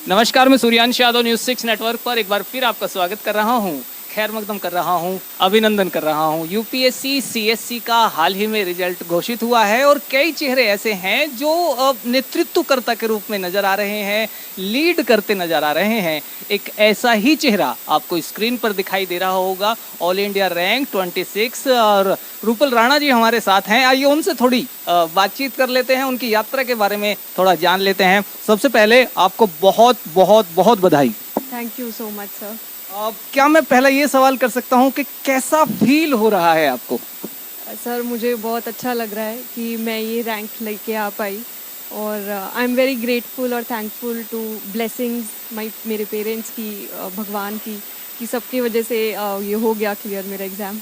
नमस्कार, मैं Suryansh Yadav news 6 network पर एक बार फिर आपका स्वागत कर रहा हूं। खैर मकदम कर रहा हूं, अभिनंदन कर रहा हूं। यूपीएससी सीएससी का हाल ही में रिजल्ट घोषित हुआ है और कई चेहरे ऐसे हैं जो नेतृत्वकर्ता के रूप में नजर आ रहे हैं, लीड करते नजर आ रहे हैं। एक ऐसा ही चेहरा आपको स्क्रीन पर दिखाई दे रहा होगा। ऑल इंडिया रैंक 26 और रूपल राणा जी हमारे साथ हैं। आइए उनसे थोड़ी बातचीत कर लेते हैं, उनकी यात्रा के बारे में थोड़ा जान लेते हैं। सबसे पहले आपको बहुत बहुत बहुत बधाई। Thank you so much sir. क्या मैं पहला ये सवाल कर सकता हूँ कि कैसा फील हो रहा है आपको? सर मुझे बहुत अच्छा लग रहा है कि मैं ये रैंक लेके आ पाई और आई एम वेरी ग्रेटफुल और थैंकफुल टू ब्लेसिंग्स मेरे पेरेंट्स की, भगवान की, कि सबकी वजह से ये हो गया क्लियर मेरा एग्ज़ाम।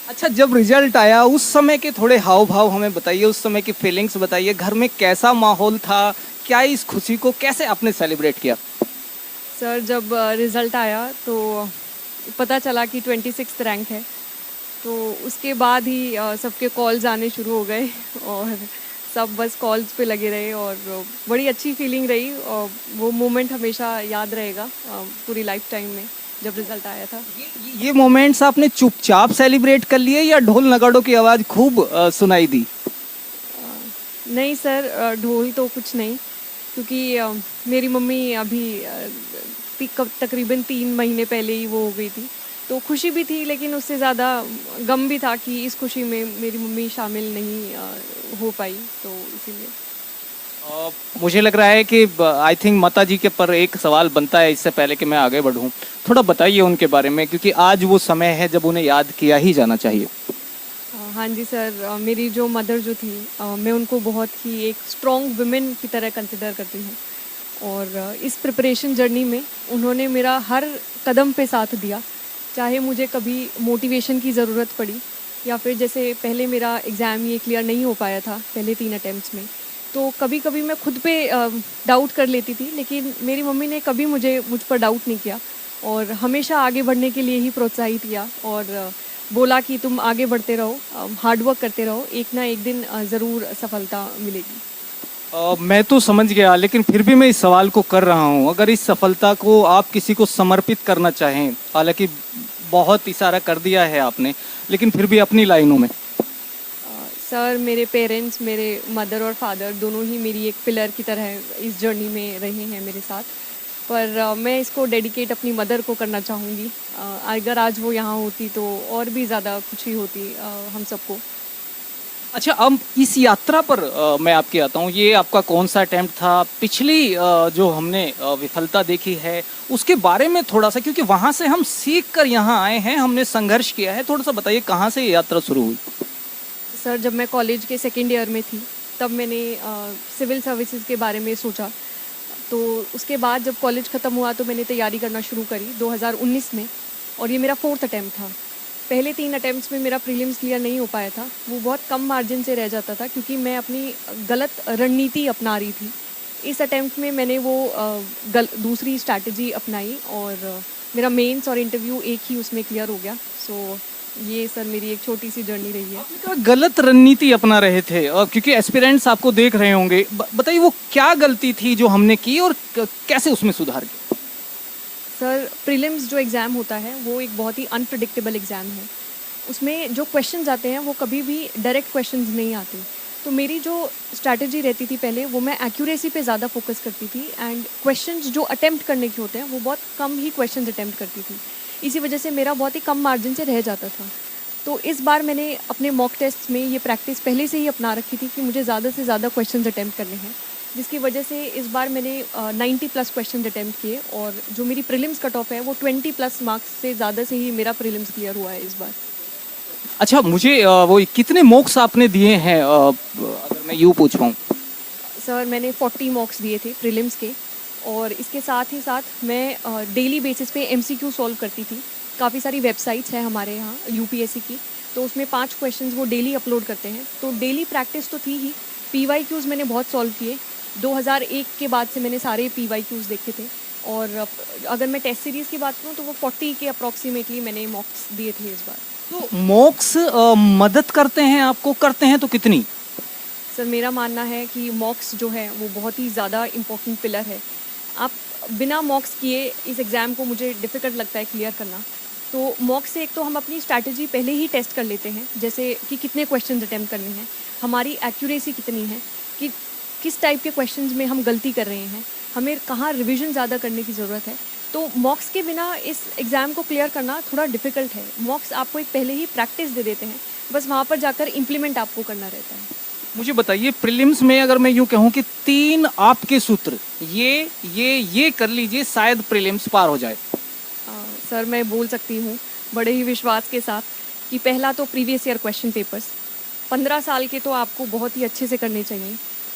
अच्छा, जब रिजल्ट आया उस समय के थोड़े हाव भाव हमें बताइए, उस समय की फीलिंग्स बताइए। घर में कैसा माहौल था? क्या इस खुशी को कैसे आपने सेलिब्रेट किया? सर जब रिज़ल्ट आया तो पता चला कि 26 रैंक है, तो उसके बाद ही सबके कॉल्स आने शुरू हो गए और सब बस कॉल्स पे लगे रहे और बड़ी अच्छी फीलिंग रही और वो मोमेंट हमेशा याद रहेगा पूरी लाइफ टाइम में जब रिज़ल्ट आया था। ये मोमेंट्स आपने चुपचाप सेलिब्रेट कर लिए या ढोल नगाड़ों की आवाज़ खूब सुनाई दी? नहीं सर, ढोल तो कुछ नहीं, क्योंकि मेरी मम्मी अभी तकरीबन 3 महीने पहले ही वो हो गई थी, तो खुशी भी थी लेकिन उससे ज़्यादा गम भी था कि इस खुशी में मेरी मम्मी शामिल नहीं हो पाई, तो इसीलिए। मुझे लग रहा है कि आई थिंक माता जी के पर एक सवाल बनता है इससे पहले कि मैं आगे बढ़ूं। थोड़ा बताइए उनके बारे में, क्योंकि आज वो समय है जब उन्हें याद किया ही जाना चाहिए। हाँ जी सर, मेरी जो मदर जो थी, मैं उनको बहुत ही एक स्ट्रॉन्ग वुमेन की तरह कंसिडर करती हूँ और इस प्रिपरेशन जर्नी में उन्होंने मेरा हर कदम पे साथ दिया। चाहे मुझे कभी मोटिवेशन की ज़रूरत पड़ी या फिर जैसे पहले मेरा एग्ज़ाम ये क्लियर नहीं हो पाया था पहले 3 अटेम्प्ट्स में, तो कभी कभी मैं खुद पे डाउट कर लेती थी, लेकिन मेरी मम्मी ने कभी मुझ पर डाउट नहीं किया और हमेशा आगे बढ़ने के लिए ही प्रोत्साहित किया और बोला कि तुम आगे बढ़ते रहो, हार्ड वर्क करते रहो, एक ना एक दिन ज़रूर सफलता मिलेगी। मैं तो समझ गया, लेकिन फिर भी मैं इस सवाल को कर रहा हूँ। अगर इस सफलता को आप किसी को समर्पित करना चाहें, हालांकि बहुत इशारा कर दिया है आपने, लेकिन फिर भी अपनी लाइनों में। सर मेरे पेरेंट्स, मेरे मदर और फादर दोनों ही मेरी एक पिलर की तरह इस जर्नी में रहे हैं मेरे साथ, पर मैं इसको डेडिकेट अपनी मदर को करना चाहूँगी। अगर आज वो यहाँ होती तो और भी ज़्यादा खुशी होती हम सबको। अच्छा, अब इस यात्रा पर मैं आपके आता हूँ। ये आपका कौन सा अटेम्प्ट था? पिछली जो हमने विफलता देखी है उसके बारे में थोड़ा सा, क्योंकि वहाँ से हम सीख कर यहाँ आए हैं, हमने संघर्ष किया है। थोड़ा सा बताइए कहाँ से ये यात्रा शुरू हुई? सर जब मैं कॉलेज के सेकेंड ईयर में थी तब मैंने सिविल सर्विसेज के बारे में सोचा, तो उसके बाद जब कॉलेज ख़त्म हुआ तो मैंने तैयारी करना शुरू करी 2019 में और ये मेरा 4th अटैम्प्ट था। पहले 3 अटैम्प्ट्स में मेरा प्रीलिम्स क्लियर नहीं हो पाया था, वो बहुत कम मार्जिन से रह जाता था क्योंकि मैं अपनी गलत रणनीति अपना रही थी। इस अटैम्प्ट में मैंने वो दूसरी स्ट्रैटेजी अपनाई और मेरा मेंस और इंटरव्यू एक ही उसमें क्लियर हो गया। सो ये सर मेरी एक छोटी सी जर्नी रही है। आपने कहा गलत रणनीति अपना रहे थे, और क्योंकि एस्पिरेंट्स आपको देख रहे होंगे, बताइए वो क्या गलती थी जो हमने की और कैसे उसमें सुधार किया? सर प्रीलिम्स जो एग्ज़ाम होता है वो एक बहुत ही अनप्रडिक्टेबल एग्ज़ाम है। उसमें जो क्वेश्चंस आते हैं वो कभी भी डायरेक्ट क्वेश्चंस नहीं आते। तो मेरी जो स्ट्रैटेजी रहती थी पहले, वो मैं एक्यूरेसी पे ज़्यादा फोकस करती थी एंड क्वेश्चंस जो अटेम्प्ट करने के होते हैं वो बहुत कम ही क्वेश्चंस अटेम्प्ट करती थी। इसी वजह से मेरा बहुत ही कम मार्जिन से रह जाता था। तो इस बार मैंने अपने मॉक टेस्ट में ये प्रैक्टिस पहले से ही अपना रखी थी कि मुझे ज़्यादा से ज़्यादा क्वेश्चंस अटेम्प्ट करने हैं, जिसकी वजह से इस बार मैंने 90+ क्वेश्चन अटेम्प्ट किए और जो मेरी प्रीलिम्स कट ऑफ है वो 20+ मार्क्स से ज़्यादा से ही मेरा प्रीलिम्स क्लियर हुआ है इस बार। अच्छा, मुझे वो कितने मॉक्स आपने दिए हैं, अगर मैं यूँ पूछूं? सर मैंने 40 मॉक्स दिए थे प्रीलिम्स के और इसके साथ ही साथ मैं डेली बेसिस पे एमसीक्यू सॉल्व करती थी। काफ़ी सारी वेबसाइट्स हैं हमारे यहाँ यूपीएससी की, तो उसमें 5 क्वेश्चंस वो डेली अपलोड करते हैं, तो डेली प्रैक्टिस तो थी ही। पीवाईक्यूज़ मैंने बहुत सॉल्व किए। 2001 के बाद से मैंने सारे पीवाईक्यूज़ देखे थे और अगर मैं टेस्ट सीरीज़ की बात करूँ तो वो 40 के अप्रॉक्सीमेटली मैंने मॉक्स दिए थे इस बार। तो मॉक्स मदद करते हैं आपको, करते हैं तो कितनी? सर मेरा मानना है कि मॉक्स जो है वो बहुत ही ज़्यादा इम्पोर्टेंट पिलर है। आप बिना मॉक्स किए इस एग्ज़ाम को मुझे डिफ़िकल्ट लगता है क्लियर करना। तो मॉक से एक तो हम अपनी स्ट्रैटेजी पहले ही टेस्ट कर लेते हैं, जैसे कि कितने क्वेश्चन अटेम्प्ट करने हैं, हमारी एक्यूरेसी कितनी है, कि किस टाइप के क्वेश्चंस में हम गलती कर रहे हैं, हमें कहाँ रिवीजन ज़्यादा करने की ज़रूरत है। तो मॉक्स के बिना इस एग्ज़ाम को क्लियर करना थोड़ा डिफ़िकल्ट है। मॉक्स आपको एक पहले ही प्रैक्टिस दे देते हैं, बस वहाँ पर जाकर इम्प्लीमेंट आपको करना रहता है। मुझे बताइए, प्रीलिम्स में अगर मैं यूं कहूं कि 3 आपके सूत्र, ये कर लीजिए, शायद प्रीलिम्स पार हो जाए। सर मैं बोल सकती हूँ बड़े ही विश्वास के साथ कि पहला तो प्रीवियस ईयर क्वेश्चन पेपर्स 15 साल के तो आपको बहुत ही अच्छे से करने चाहिए।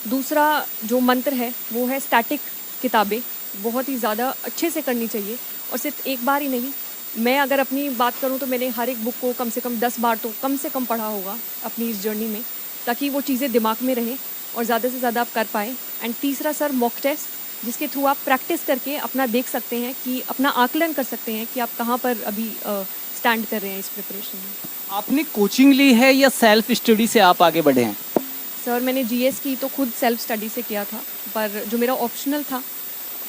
दूसरा जो मंत्र है वो है स्टैटिक किताबें, बहुत ही ज़्यादा अच्छे से करनी चाहिए, और सिर्फ एक बार ही नहीं। मैं अगर अपनी बात करूँ तो मैंने हर एक बुक को कम से कम 10 बार तो कम से कम पढ़ा होगा अपनी इस जर्नी में, ताकि वो चीज़ें दिमाग में रहें और ज़्यादा से ज़्यादा आप कर पाएँ। एंड तीसरा सर मॉक टेस्ट, जिसके थ्रू आप प्रैक्टिस करके अपना देख सकते हैं कि अपना आकलन कर सकते हैं कि आप कहाँ पर अभी स्टैंड कर रहे हैं इस प्रिपरेशन में। आपने कोचिंग ली है या सेल्फ स्टडी से आप आगे बढ़े हैं? सर मैंने जीएस की तो खुद सेल्फ स्टडी से किया था, पर जो मेरा ऑप्शनल था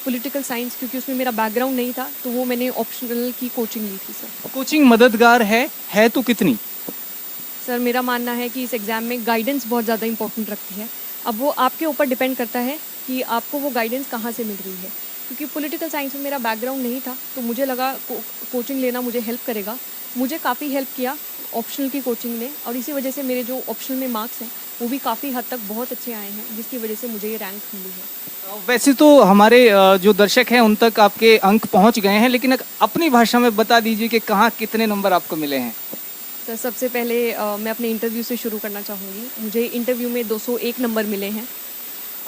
पॉलिटिकल साइंस, क्योंकि उसमें मेरा बैकग्राउंड नहीं था, तो वो मैंने ऑप्शनल की कोचिंग ली थी सर। कोचिंग मददगार है तो कितनी? सर मेरा मानना है कि इस एग्ज़ाम में गाइडेंस बहुत ज़्यादा इंपॉर्टेंट रखती है। अब वो आपके ऊपर डिपेंड करता है कि आपको वो गाइडेंस कहाँ से मिल रही है। क्योंकि पॉलिटिकल साइंस में मेरा बैकग्राउंड नहीं था, तो मुझे लगा कोचिंग लेना मुझे हेल्प करेगा। मुझे काफ़ी हेल्प किया ऑप्शनल की कोचिंग ने, और इसी वजह से मेरे जो ऑप्शनल में मार्क्स हैं वो भी काफ़ी हद तक बहुत अच्छे आए हैं, जिसकी वजह से मुझे ये रैंक मिली है। वैसे तो हमारे जो दर्शक हैं उन तक आपके अंक पहुंच गए हैं, लेकिन अपनी भाषा में बता दीजिए कि कहाँ कितने नंबर आपको मिले हैं। तो सबसे पहले मैं अपने इंटरव्यू से शुरू करना चाहूँगी। मुझे इंटरव्यू में 201 नंबर मिले हैं।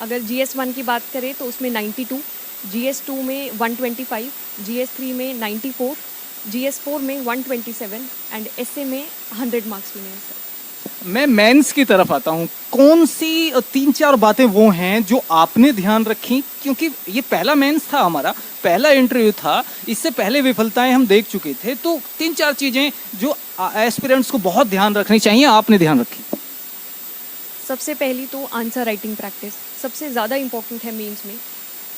अगर GS1 की बात करें तो उसमें 92, GS2 में 125, GS3 में 94, GS4 में 127 एंड SA में 100 मार्क्स मिले हैं सर। मैं मेंस की तरफ आता हूँ। कौन सी 3-4 बातें वो हैं जो आपने ध्यान रखी? क्योंकि ये पहला मेंस था, हमारा पहला इंटरव्यू था, इससे पहले विफलताएं हम देख चुके थे, तो 3-4 चीज़ें जो एस्पिरेंट्स को बहुत ध्यान रखनी चाहिए, आपने ध्यान रखी। सबसे पहली तो आंसर राइटिंग प्रैक्टिस सबसे ज़्यादा इम्पोर्टेंट है मेंस में।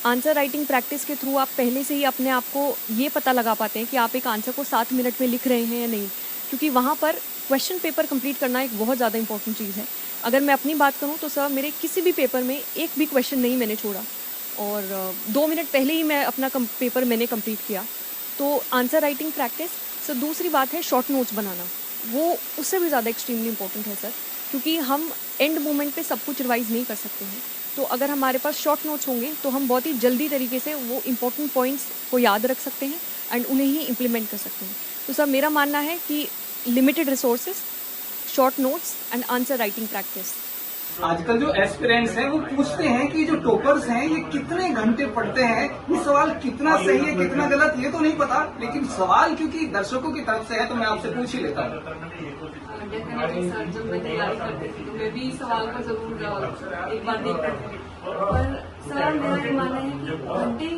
आंसर राइटिंग प्रैक्टिस के थ्रू आप पहले से ही अपने आप को ये पता लगा पाते हैं कि आप एक आंसर को 7 मिनट में लिख रहे हैं या नहीं, क्योंकि वहाँ पर क्वेश्चन पेपर कंप्लीट करना एक बहुत ज़्यादा इंपॉर्टेंट चीज़ है। अगर मैं अपनी बात करूँ तो सर मेरे किसी भी पेपर में एक भी क्वेश्चन नहीं मैंने छोड़ा, और 2 मिनट पहले ही मैं अपना पेपर मैंने कंप्लीट किया। तो आंसर राइटिंग प्रैक्टिस। सर दूसरी बात है शॉर्ट नोट्स बनाना, वो उससे भी ज़्यादा एक्सट्रीमली इंपॉर्टेंट है सर, क्योंकि हम एंड मोमेंट पे सब कुछ रिवाइज़ नहीं कर सकते हैं। तो अगर हमारे पास शॉर्ट नोट्स होंगे तो हम बहुत ही जल्दी तरीके से वो इम्पोर्टेंट पॉइंट्स को याद रख सकते हैं एंड उन्हें ही इम्प्लीमेंट कर सकते हैं। तो सर मेरा मानना है कि limited resources, short notes and answer writing practice. आजकल जो एस्पिरेंट्स हैं वो पूछते हैं कि जो टॉपर्स हैं ये कितने घंटे पढ़ते हैं। ये सवाल कितना सही है कितना गलत ये तो नहीं पता, लेकिन सवाल क्योंकि दर्शकों की तरफ से है तो मैं आपसे पूछ ही लेता हूँ। डेफिनेटली सर, जब मैं तैयारी करती थी तो मैं भी इस सवाल को जरूर एक बार देखती थी, पर सर मेरा ये मानना है कि घंटे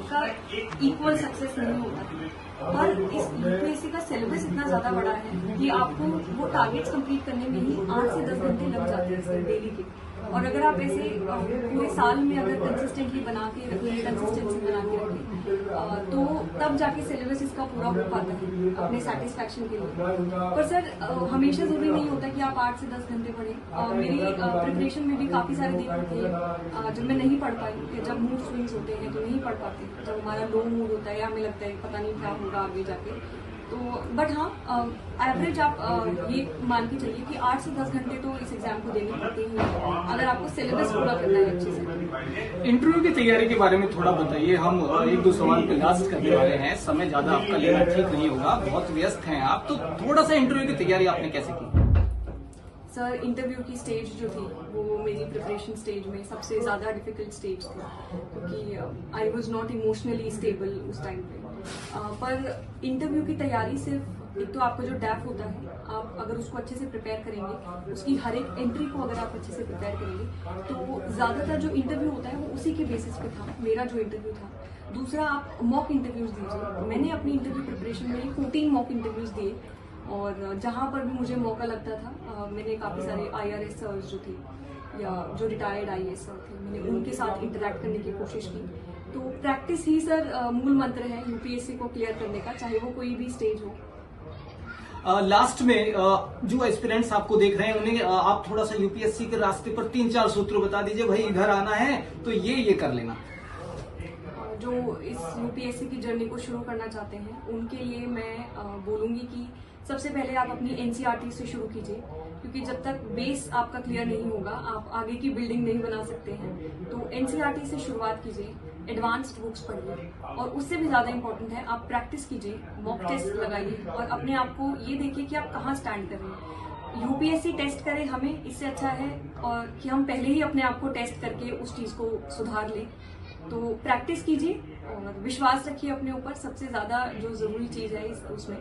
का इक्वल सक्सेस नहीं होता, और इस यूपीएससी का सिलेबस इतना ज्यादा बड़ा है कि आपको वो टारगेट्स कंप्लीट करने में ही 8 से 10 घंटे लग जाते हैं सर डेली के। और अगर आप ऐसे पूरे साल में अगर कंसिस्टेंटली बना के रखें, कंसिस्टेंसी बना के रखें, तो तब जाके सिलेबस इसका पूरा हो पाता है अपने सेटिस्फैक्शन के लिए। पर सर हमेशा जरूरी नहीं होता कि आप 8 से 10 घंटे पढ़ें। मेरी प्रिपरेशन में भी काफ़ी सारे दिन होते हैं जब मैं नहीं पढ़ पाई, जब मूड स्विंग्स होते हैं तो नहीं पढ़ पाते, जब हमारा लो मूड होता है या हमें लगता है पता नहीं क्या होगा आगे जाके। तो बट हाँ, एवरेज आप ये मान के चलिए कि 8 से 10 घंटे तो इस एग्जाम को देने पड़ते ही हैं अगर आपको सिलेबस पूरा करना है अच्छे से। इंटरव्यू की तैयारी के बारे में थोड़ा बताइए। हम 1-2 सवाल पे लास्ट करने वाले हैं, समय ज्यादा आपका लेना ठीक नहीं होगा, बहुत व्यस्त हैं आप, तो थोड़ा सा इंटरव्यू की तैयारी आपने कैसे की? सर इंटरव्यू की स्टेज जो थी वो मेरी प्रिपरेशन स्टेज में सबसे ज़्यादा डिफिकल्ट स्टेज थी, क्योंकि I was not emotionally stable उस टाइम पे। पर इंटरव्यू की तैयारी सिर्फ एक तो आपका जो डैफ होता है, आप अगर उसको अच्छे से प्रिपेयर करेंगे, उसकी हर एक एंट्री को अगर आप अच्छे से प्रिपेयर करेंगे, तो ज़्यादातर जो इंटरव्यू होता है वो उसी के बेसिस पे था मेरा जो इंटरव्यू था। दूसरा, आप मॉक इंटरव्यूज़ दीजिए। मैंने अपनी इंटरव्यू प्रिपरेशन में 14 मॉक इंटरव्यूज़ दिए, और जहाँ पर भी मुझे मौका लगता था मैंने काफ़ी सारे IRS सर्स जो थे या जो रिटायर्ड IAS सर थे, मैंने उनके साथ इंटरेक्ट करने की कोशिश की। तो प्रैक्टिस ही सर मूल मंत्र है यूपीएससी को क्लियर करने का, चाहे वो कोई भी स्टेज हो। लास्ट में जो एस्पिरेंट्स आपको देख रहे हैं उन्हें आप थोड़ा सा यूपीएससी के रास्ते पर 3-4 सूत्र बता दीजिए, भाई इधर आना है तो ये कर लेना। जो इस यूपीएससी की जर्नी को शुरू करना चाहते हैं उनके लिए मैं बोलूंगी कि सबसे पहले आप अपनी एनसीईआरटी से शुरू कीजिए, क्योंकि जब तक बेस आपका क्लियर नहीं होगा आप आगे की बिल्डिंग नहीं बना सकते हैं। तो एनसीईआरटी से शुरुआत कीजिए, एडवांस्ड बुक्स पढ़िए, और उससे भी ज़्यादा इंपॉर्टेंट है आप प्रैक्टिस कीजिए, मॉक टेस्ट लगाइए और अपने आप को ये देखिए कि आप कहाँ स्टैंड कर रहे हैं। यूपीएससी टेस्ट करे हमें, इससे अच्छा है और कि हम पहले ही अपने आप को टेस्ट करके उस चीज़ को सुधार लें। तो प्रैक्टिस कीजिए और विश्वास रखिए अपने ऊपर। सबसे ज़्यादा जो ज़रूरी चीज़ है उसमें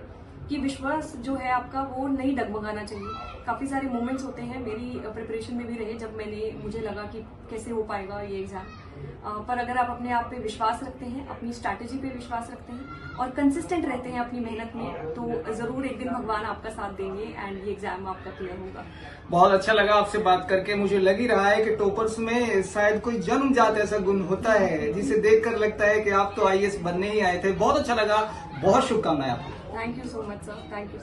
कि विश्वास जो है आपका वो नहीं डगमगाना चाहिए। काफ़ी सारे मोमेंट्स होते हैं मेरी प्रिपरेशन में भी रहे जब मुझे लगा कि कैसे हो पाएगा ये एग्ज़ाम, पर अगर आप अपने आप पे विश्वास रखते हैं, अपनी स्ट्रैटेजी पे विश्वास रखते हैं और कंसिस्टेंट रहते हैं अपनी मेहनत में, तो ज़रूर एक दिन भगवान आपका साथ देंगे एंड ये एग्ज़ाम आपका क्लियर होगा। बहुत अच्छा लगा आपसे बात करके। मुझे लग ही रहा है कि टॉपर्स में शायद कोई जन्मजात ऐसा गुण होता है जिसे देखकर लगता है कि आप तो आईएएस बनने ही आए थे। बहुत अच्छा लगा, बहुत शुभकामनाएं आपको। Thank you so much sir, thank you.